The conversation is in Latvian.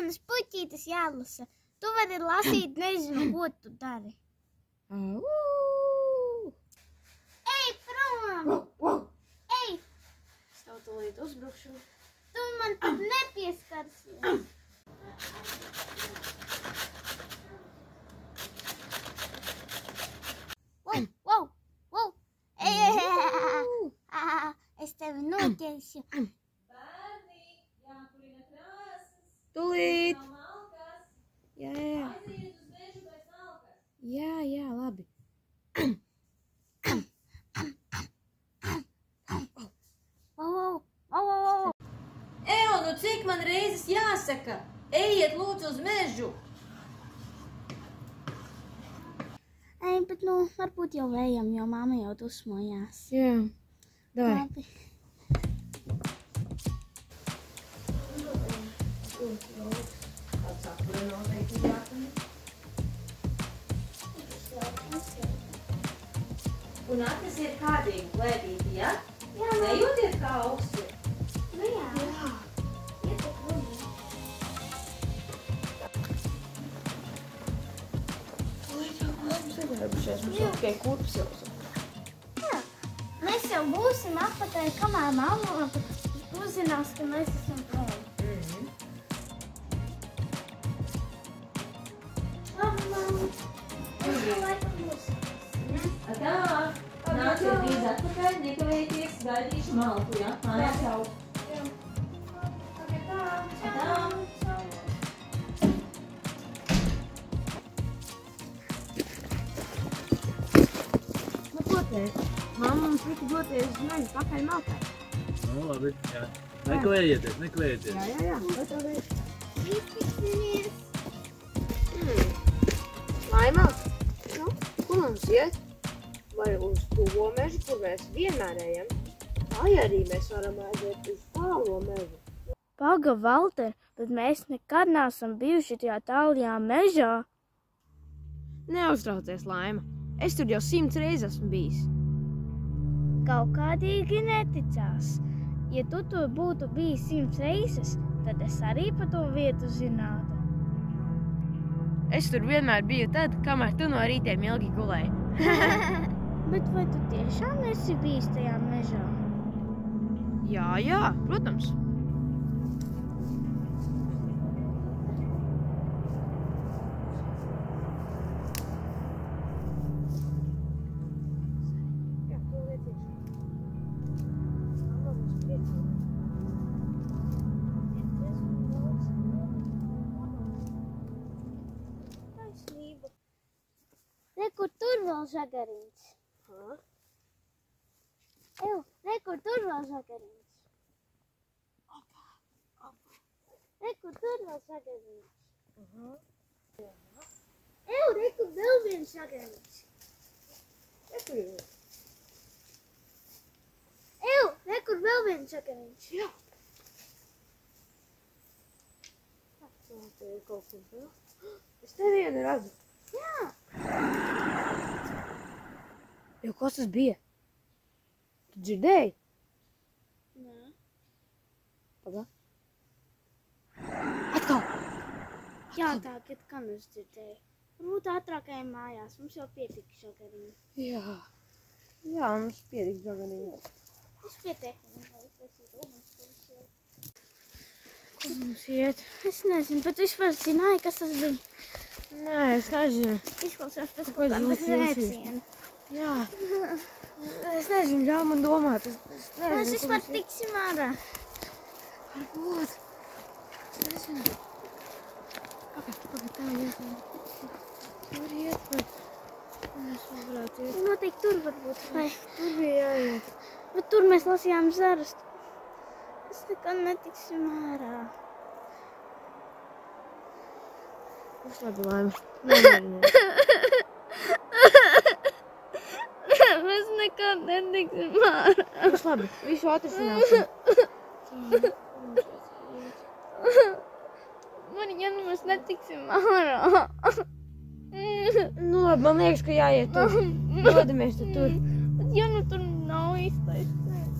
manas puķītes jālasa. Tu vari lasīt, nezinu, ko tu dari. Ej, prom! Ej! Stāv tūlīt uzbrukšu. Tu man pat nepieskarsies. Wow! Es tevi noķeršu. Bērni, jākurina krāsas. Tūlīt! Nav malkas. Jā. Aiziet uz mežu pēc malkas. Jā, labi. Wow. Nu cik man reizes jāsaka? Ejiet lūdzu uz mežu. Ej, bet varbūt jau ejam, jo mamma jau dusmojās. Jā, davai. Labi. Un acis ir kārtīgi klētīti, ja? Jā, Nejūtiet kā augsts ir? jā. Ietek runa. Mums jau tikai kurpes jau. Jā. Mēs jau būsim atpakaļ, kamēr mamma uzzinās, ka mēs esam prom. Labi, mamma. Mēs jau laikam būsim. Tā, nāciet drīz atpakaļ, nekavējieties, gaidīšu malku, ja? Mājās jau. Tā. Ko tēt? Mamma mums lika doties uz mežu pakaļ malkai. Nu, labi, jā. Nekavējieties. Jā. Iztiksimies. Laima, kur mums iet? Vai uz tuvo mežu, kur mēs vienmēr ejam? Vai arī mēs varam aiziet uz tālo mežu? Paga, Valter, bet mēs nekad neesam bijuši tajā tālajā mežā. Neuztraucies, Laima. Es tur jau 100 reizes esmu bijis. Kaut kādīgi neticās. Ja tu tur būtu bijis 100 reizes, tad es arī pa to vietu zinātu. Es tur vienmēr biju tad, kamēr tu no rītiem ilgi gulēji. Bet vai tu tiešām esi bijis tajā mežā? Jā, protams. Rekur tur vēl žagariņš. Rekur tur vēl žagariņš. Rekur tur vēl žagariņš. Rekur vēl viens žagariņš. Rekur vēl viens žagariņš. Jā. Tā ir kaut kur vēl. Es te vienu redzu. Jā. Jo, kas tas bija? Tu dzirdēji? Nē. Pagā. Atkal. Jā, tā, kad kan es dzirdēju. Varbūt ātrākajai mājās. Mums jau pietika žagariņi. Jā, mums pietiks žagarīgi. Es pietiekami. Kur mums iet? Es nezinu, bet vispār zināju, kas tas bija. Nē, es nezinu. Izklausās pēc Ko kaut kāda jūs jūsies? rēciena. Jā. Es nezinu, ļauj man domāt. Es nezinu, Mēs vispār tiksim ārā. Varbūt. Es nezinu. Pagaid, tā iet. Tur iet, vai mēs varētu iet. Noteikti tur varbūt. Vai. Tur bija jāiet. Bet tur mēs lasījām zarastu. Mēs nekad netiksim ārā. Uzlabi, Laima. Nē. Mēs nekad netiksim ārā. Uzlabi, visu atrisināsim. Ja nu mēs netiksim ārā. Nu labi, man liekas, ka jāiet tur. Dodamies tur. Bet ja nu tur nav īstais ceļš.